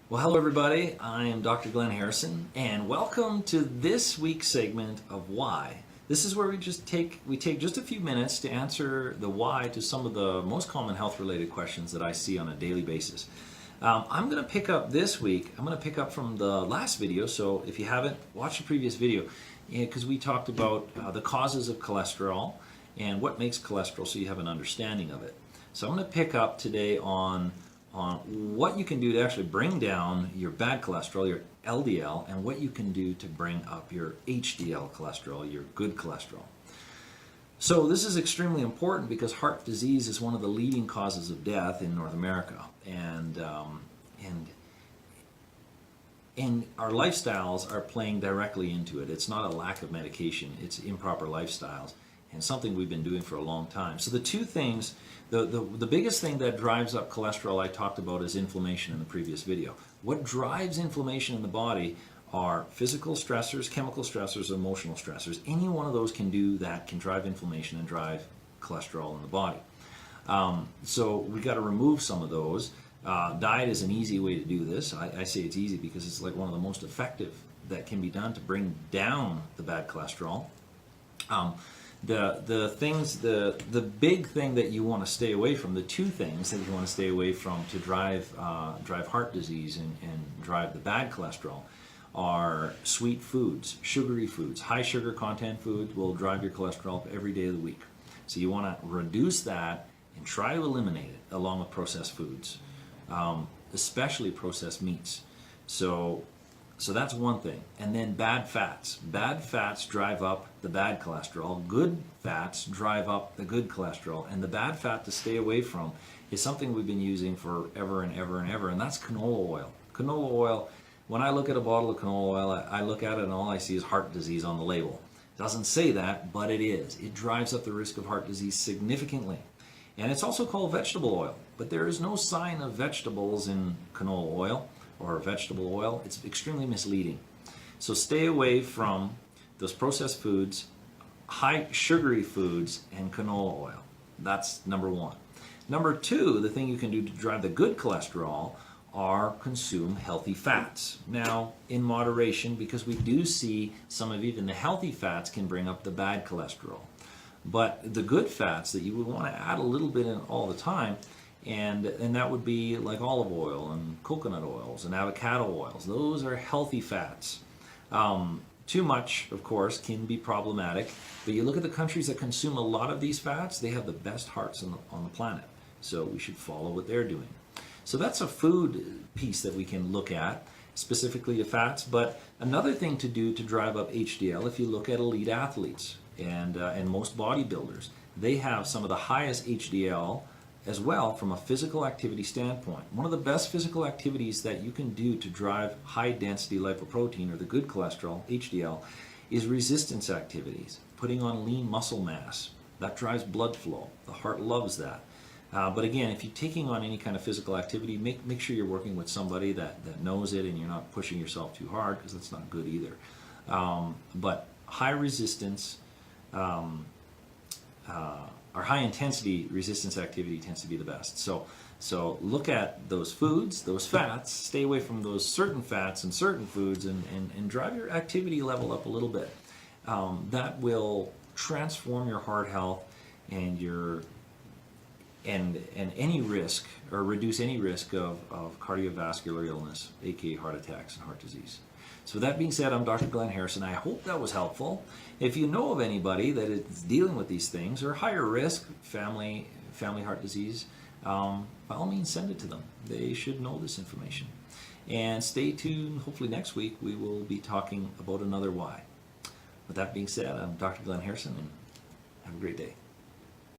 Well, hello everybody. I am Dr. Glenn Harrison, and welcome to this week's segment of Why. This is where we take just a few minutes to answer the why to some of the most common health-related questions that I see on a daily basis. I'm going to pick up this week. I'm going to pick up from the last video. So if you haven't watched the previous video, because we talked about the causes of cholesterol and what makes cholesterol, so you have an understanding of it. So I'm going to pick up today on what you can do to actually bring down your bad cholesterol, your LDL, and what you can do to bring up your HDL cholesterol, your good cholesterol. So this is extremely important because heart disease is one of the leading causes of death in North America, and our lifestyles are playing directly into it. It's not a lack of medication, it's improper lifestyles, and something we've been doing for a long time. So the two things, the biggest thing that drives up cholesterol I talked about is inflammation in the previous video. What drives inflammation in the body are physical stressors, chemical stressors, emotional stressors. Any one of those can do that, can drive inflammation and drive cholesterol in the body. So we got to remove some of those. Diet is an easy way to do this. I say it's easy because it's like one of the most effective that can be done to bring down the bad cholesterol. The big thing that you want to stay away from, the two things that you want to stay away from to drive heart disease and drive the bad cholesterol are sweet foods, sugary foods. High sugar content foods will drive your cholesterol up every day of the week. So you want to reduce that and try to eliminate it along with processed foods, especially processed meats. So that's one thing. And then bad fats. Bad fats drive up the bad cholesterol. Good fats drive up the good cholesterol. And the bad fat to stay away from is something we've been using forever and ever and ever, and that's canola oil. Canola oil, when I look at a bottle of canola oil, I look at it and all I see is heart disease on the label. It doesn't say that, but it is. It drives up the risk of heart disease significantly. And it's also called vegetable oil, but there is no sign of vegetables in canola oil or vegetable oil. It's extremely misleading. So stay away from those processed foods, high sugary foods, and canola oil. That's number one. Number two, the thing you can do to drive the good cholesterol are consume healthy fats. Now, in moderation, because we do see some of even the healthy fats can bring up the bad cholesterol. But the good fats that you would want to add a little bit in all the time, and that would be like olive oil and coconut oils and avocado oils. Those are healthy fats. Too much, of course, can be problematic, but you look at the countries that consume a lot of these fats, they have the best hearts on the planet. So we should follow what they're doing. So that's a food piece that we can look at, specifically the fats. But another thing to do to drive up HDL, if you look at elite athletes and most bodybuilders, they have some of the highest HDL as well from a physical activity standpoint. One of the best physical activities that you can do to drive high density lipoprotein or the good cholesterol, HDL, is resistance activities, putting on lean muscle mass. That drives blood flow. The heart loves that. But again, if you're taking on any kind of physical activity, make sure you're working with somebody that knows it and you're not pushing yourself too hard, because that's not good either. But high resistance or high intensity resistance activity tends to be the best. So look at those foods, those fats, stay away from those certain fats and certain foods, and drive your activity level up a little bit. That will transform your heart health and any risk, or reduce any risk of cardiovascular illness, aka heart attacks and heart disease. So with that being said, I'm Dr. Glenn Harrison. I hope that was helpful. If you know of anybody that is dealing with these things or higher risk, family heart disease, by all means send it to them. They should know this information. And stay tuned. Hopefully next week we will be talking about another why. With that being said, I'm Dr. Glenn Harrison, and have a great day.